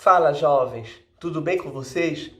Fala, jovens! Tudo bem com vocês?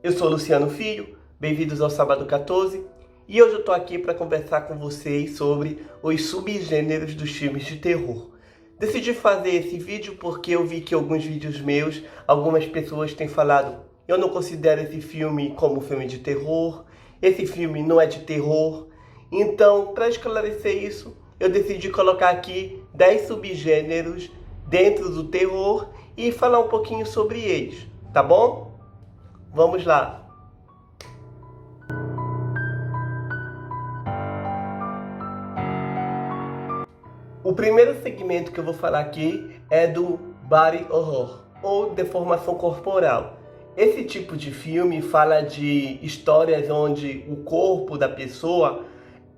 Eu sou Luciano Filho, bem-vindos ao Sábado 14 e hoje eu tô aqui para conversar com vocês sobre os subgêneros dos filmes de terror. Decidi fazer esse vídeo porque eu vi que alguns vídeos meus, algumas pessoas têm falado: eu não considero esse filme como filme de terror, esse filme não é de terror. Então, para esclarecer isso, eu decidi colocar aqui 10 subgêneros dentro do terror e falar um pouquinho sobre eles, tá bom? Vamos lá! O primeiro segmento que eu vou falar aqui é do body horror, ou deformação corporal. Esse tipo de filme fala de histórias onde o corpo da pessoa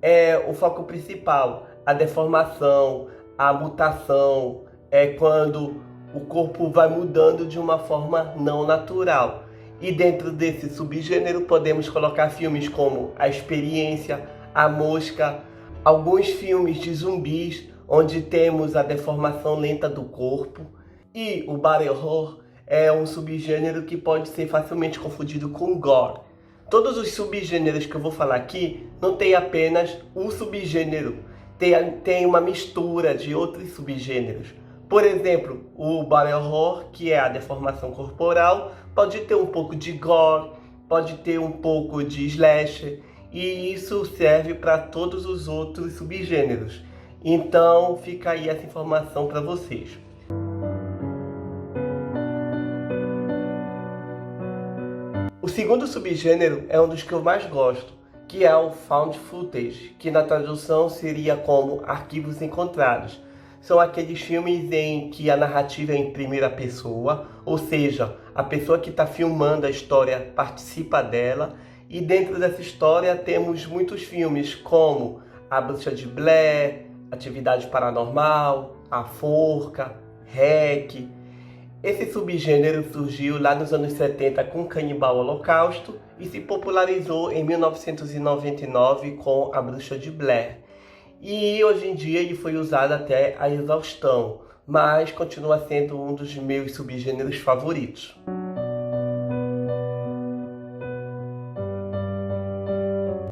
é o foco principal. A deformação, a mutação, é quando o corpo vai mudando de uma forma não natural. E dentro desse subgênero podemos colocar filmes como A Experiência, A Mosca, alguns filmes de zumbis, onde temos a deformação lenta do corpo. E o body horror é um subgênero que pode ser facilmente confundido com gore. Todos os subgêneros que eu vou falar aqui não tem apenas um subgênero, tem uma mistura de outros subgêneros. Por exemplo, o body horror, que é a deformação corporal, pode ter um pouco de gore, pode ter um pouco de slasher, e isso serve para todos os outros subgêneros. Então fica aí essa informação para vocês. O segundo subgênero é um dos que eu mais gosto, que é o found footage, que na tradução seria como arquivos encontrados. São aqueles filmes em que a narrativa é em primeira pessoa, ou seja, a pessoa que está filmando a história participa dela, e dentro dessa história temos muitos filmes como A Bruxa de Blair, Atividade Paranormal, A Forca, REC. Esse subgênero surgiu lá nos anos 70 com Canibal Holocausto e se popularizou em 1999 com A Bruxa de Blair. E hoje em dia ele foi usado até a exaustão, mas continua sendo um dos meus subgêneros favoritos.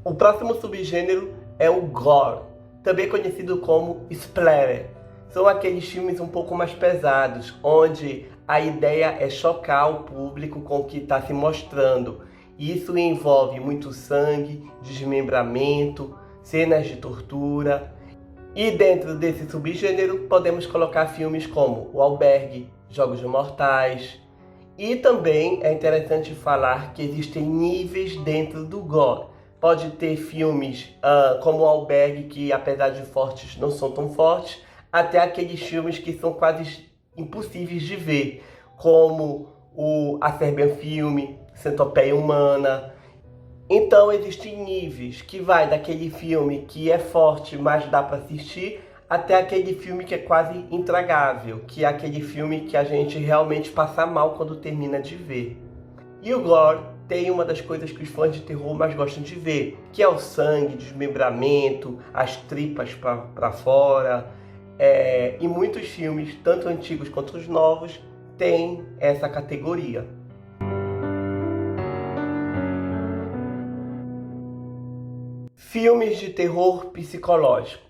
O próximo subgênero é o gore, também conhecido como splatter. São aqueles filmes um pouco mais pesados, onde a ideia é chocar o público com o que está se mostrando. Isso envolve muito sangue, desmembramento, cenas de tortura. E dentro desse subgênero podemos colocar filmes como O Albergue, Jogos Mortais. E também é interessante falar que existem níveis dentro do gore. Pode ter filmes como O Albergue, que apesar de fortes não são tão fortes, até aqueles filmes que são quase impossíveis de ver, como o A Serbian Film, Centopeia Humana. Então existem níveis que vai daquele filme que é forte, mas dá para assistir, até aquele filme que é quase intragável, que é aquele filme que a gente realmente passa mal quando termina de ver. E o gore tem uma das coisas que os fãs de terror mais gostam de ver, que é o sangue, desmembramento, as tripas para fora. E muitos filmes, tanto antigos quanto os novos, têm essa categoria. Filmes de terror psicológico.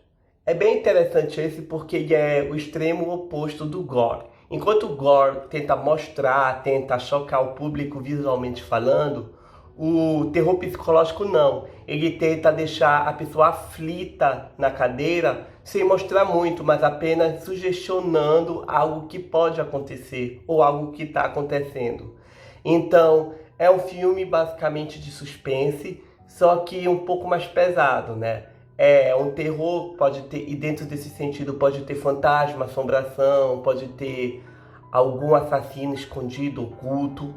É bem interessante esse porque ele é o extremo oposto do gore. Enquanto o gore tenta mostrar, tenta chocar o público visualmente falando, o terror psicológico não. Ele tenta deixar a pessoa aflita na cadeira, sem mostrar muito, mas apenas sugestionando algo que pode acontecer ou algo que está acontecendo. Então, é um filme basicamente de suspense, só que um pouco mais pesado, né? É um terror, pode ter, e dentro desse sentido pode ter fantasma, assombração, pode ter algum assassino escondido, oculto.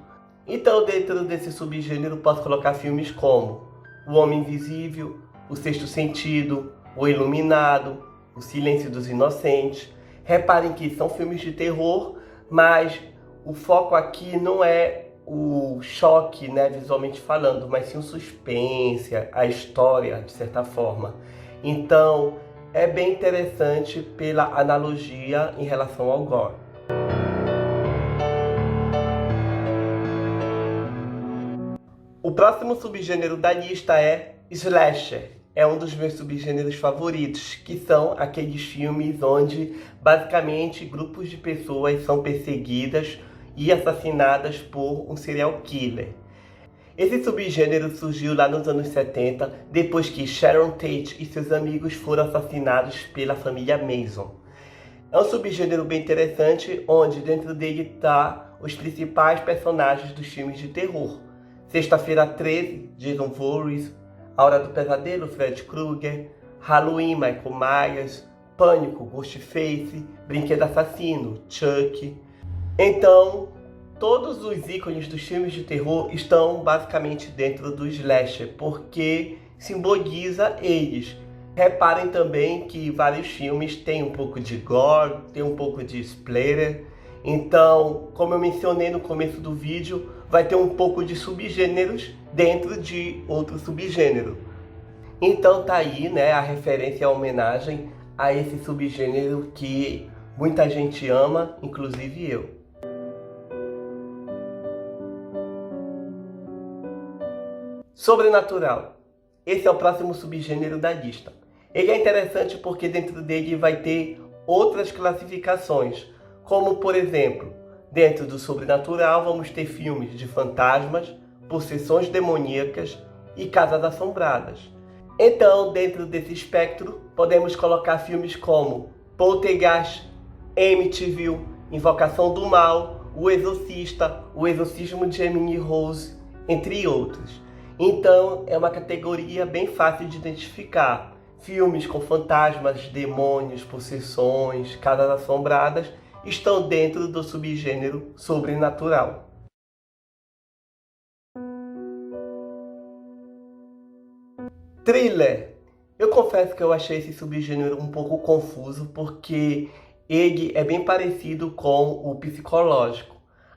Então, dentro desse subgênero, posso colocar filmes como O Homem Invisível, O Sexto Sentido, O Iluminado, O Silêncio dos Inocentes. Reparem que são filmes de terror, mas o foco aqui não é o choque, né, visualmente falando, mas sim o suspense, a história, de certa forma. Então, é bem interessante pela analogia em relação ao gore. O próximo subgênero da lista é Slasher. É um dos meus subgêneros favoritos, que são aqueles filmes onde basicamente grupos de pessoas são perseguidas e assassinadas por um serial killer. Esse subgênero surgiu lá nos anos 70, depois que Sharon Tate e seus amigos foram assassinados pela família Manson. É um subgênero bem interessante, onde dentro dele está os principais personagens dos filmes de terror. Sexta-feira 13, Jason Voorhees, A Hora do Pesadelo, Fred Krueger, Halloween, Michael Myers, Pânico, Ghostface, Brinquedo Assassino, Chuck. Então, todos os ícones dos filmes de terror estão basicamente dentro do slasher, porque simboliza eles. Reparem também que vários filmes têm um pouco de gore, tem um pouco de splatter. Então, como eu mencionei no começo do vídeo, vai ter um pouco de subgêneros dentro de outro subgênero. Então tá aí, né, a referência e a homenagem a esse subgênero que muita gente ama, inclusive eu. Sobrenatural. Esse é o próximo subgênero da lista. Ele é interessante porque dentro dele vai ter outras classificações, como por exemplo, dentro do sobrenatural vamos ter filmes de fantasmas, possessões demoníacas e casas assombradas. Então, dentro desse espectro, podemos colocar filmes como Poltergeist, Amityville, Invocação do Mal, O Exorcista, O Exorcismo de Emily Rose, entre outros. Então, é uma categoria bem fácil de identificar. Filmes com fantasmas, demônios, possessões, casas assombradas estão dentro do subgênero sobrenatural. Thriller. Eu confesso que eu achei esse subgênero um pouco confuso porque ele é bem parecido com o psicológico.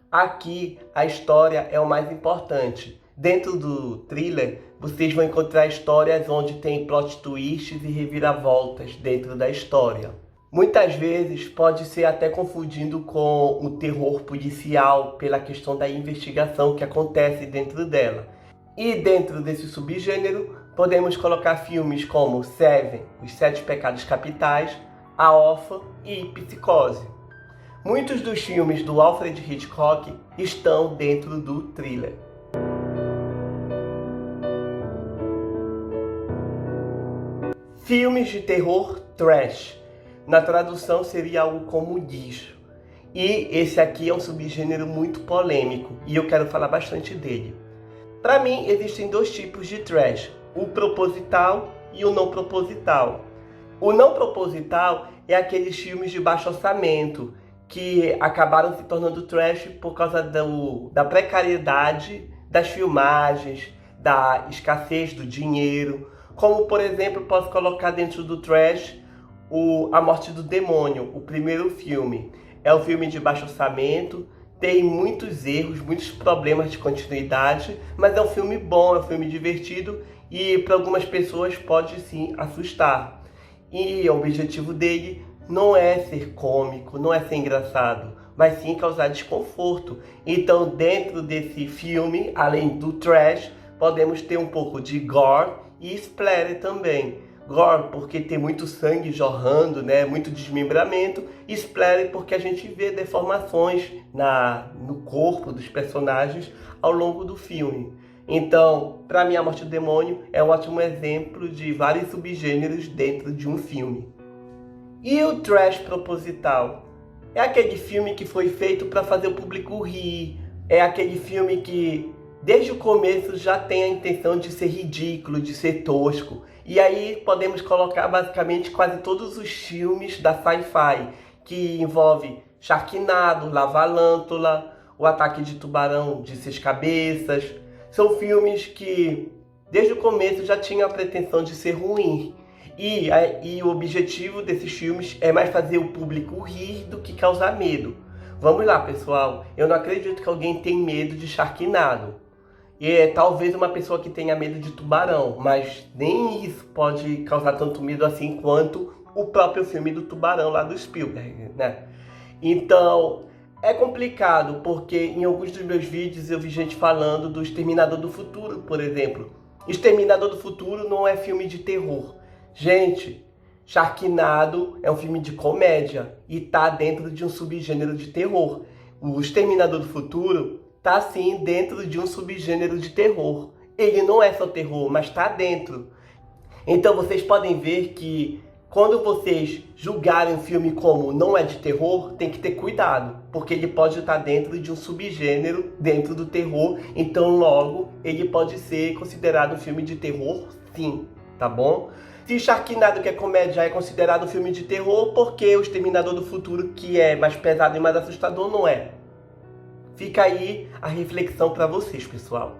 Aqui a história é o mais importante. Dentro do thriller, vocês vão encontrar histórias onde tem plot twists e reviravoltas dentro da história. Muitas vezes pode ser até confundindo com o terror policial pela questão da investigação que acontece dentro dela. E dentro desse subgênero, podemos colocar filmes como Seven, Os Sete Pecados Capitais, A Órfã e Psicose. Muitos dos filmes do Alfred Hitchcock estão dentro do thriller. Filmes de terror trash. Na tradução seria algo como lixo. E esse aqui é um subgênero muito polêmico e eu quero falar bastante dele. Para mim, existem dois tipos de trash, o proposital e o não proposital. O não proposital é aqueles filmes de baixo orçamento que acabaram se tornando trash por causa da precariedade das filmagens, da escassez do dinheiro. Como, por exemplo, posso colocar dentro do trash A Morte do Demônio, o primeiro filme. É um filme de baixo orçamento, tem muitos erros, muitos problemas de continuidade, mas é um filme bom, é um filme divertido e para algumas pessoas pode sim assustar. E o objetivo dele não é ser cômico, não é ser engraçado, mas sim causar desconforto. Então, dentro desse filme, além do trash, podemos ter um pouco de gore e splatter também. Gore porque tem muito sangue jorrando, né? Muito desmembramento. E splatter porque a gente vê deformações no corpo dos personagens ao longo do filme. Então, para mim, A Morte do Demônio é um ótimo exemplo de vários subgêneros dentro de um filme. E o trash proposital? É aquele filme que foi feito para fazer o público rir. É aquele filme que desde o começo já tem a intenção de ser ridículo, de ser tosco. E aí podemos colocar basicamente quase todos os filmes da Sci-Fi, que envolve Sharknado, Lavalântula, O Ataque de Tubarão de 6 Cabeças. São filmes que desde o começo já tinham a pretensão de ser ruim. E o objetivo desses filmes é mais fazer o público rir do que causar medo. Vamos lá, pessoal. Eu não acredito que alguém tenha medo de Sharknado. E talvez uma pessoa que tenha medo de tubarão, mas nem isso pode causar tanto medo assim quanto o próprio filme do tubarão lá do Spielberg, né? Então, É complicado porque em alguns dos meus vídeos eu vi gente falando do Exterminador do Futuro, por exemplo. Exterminador do Futuro não é filme de terror. Gente, Sharknado é um filme de comédia e tá dentro de um subgênero de terror. O Exterminador do Futuro tá sim dentro de um subgênero de terror. Ele não é só terror, mas tá dentro. Então vocês podem ver que quando vocês julgarem um filme como não é de terror, tem que ter cuidado, porque ele pode estar dentro de um subgênero dentro do terror, então logo ele pode ser considerado um filme de terror, sim, tá bom? Se Sharknado, que é comédia, é considerado um filme de terror, por que O Exterminador do Futuro, que é mais pesado e mais assustador, não é? Fica aí a reflexão para vocês, pessoal.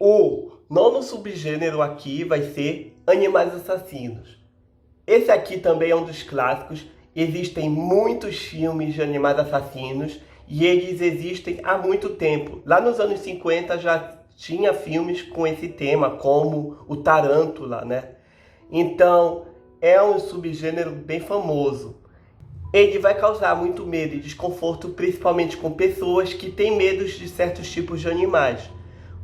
O nono subgênero aqui vai ser animais assassinos. Esse aqui também é um dos clássicos. Existem muitos filmes de animais assassinos e eles existem há muito tempo. Lá nos anos 50 já tinha filmes com esse tema, como o Tarântula, né? Então, é um subgênero bem famoso. Ele vai causar muito medo e desconforto, principalmente com pessoas que têm medo de certos tipos de animais.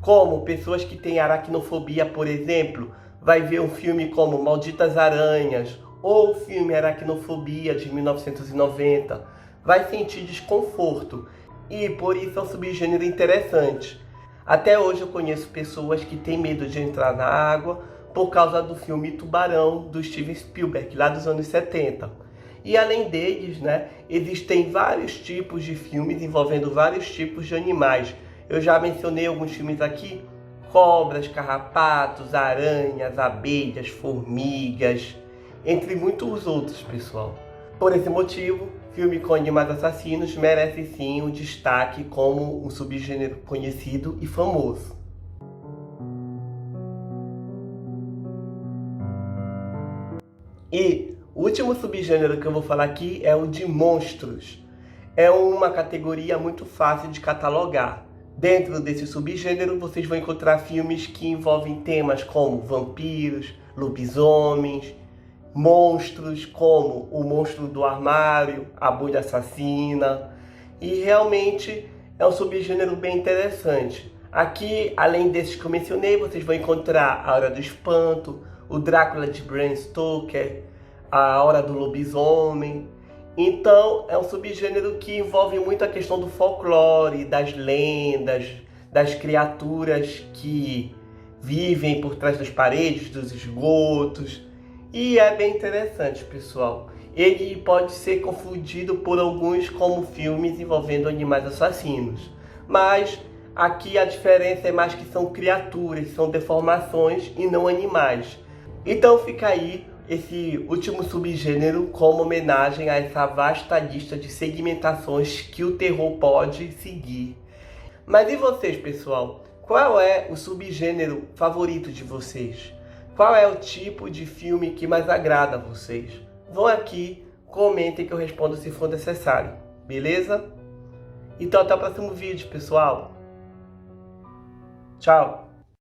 Como pessoas que têm aracnofobia, por exemplo, vai ver um filme como Malditas Aranhas ou o filme Aracnofobia de 1990, vai sentir desconforto e por isso é um subgênero interessante. Até hoje eu conheço pessoas que têm medo de entrar na água por causa do filme Tubarão do Steven Spielberg, lá dos anos 70. E além deles, né, existem vários tipos de filmes envolvendo vários tipos de animais. Eu já mencionei alguns filmes aqui: cobras, carrapatos, aranhas, abelhas, formigas, entre muitos outros, pessoal. Por esse motivo, filme com animais assassinos merece sim um destaque como um subgênero conhecido e famoso. E o último subgênero que eu vou falar aqui é o de monstros. É uma categoria muito fácil de catalogar. Dentro desse subgênero, vocês vão encontrar filmes que envolvem temas como vampiros, lobisomens, monstros como o monstro do armário, a bolha assassina. E realmente é um subgênero bem interessante. Aqui, além desses que eu mencionei, vocês vão encontrar A Hora do Espanto, o Drácula de Bram Stoker, A Hora do Lobisomem. Então, é um subgênero que envolve muito a questão do folclore, das lendas, das criaturas que vivem por trás das paredes, dos esgotos. E é bem interessante, pessoal. Ele pode ser confundido por alguns como filmes envolvendo animais assassinos. Mas aqui a diferença é mais que são criaturas, são deformações e não animais. Então fica aí esse último subgênero como homenagem a essa vasta lista de segmentações que o terror pode seguir. Mas e vocês, pessoal? Qual é o subgênero favorito de vocês? Qual é o tipo de filme que mais agrada a vocês? Vão aqui, comentem que eu respondo se for necessário, beleza? Então até o próximo vídeo, pessoal. Tchau!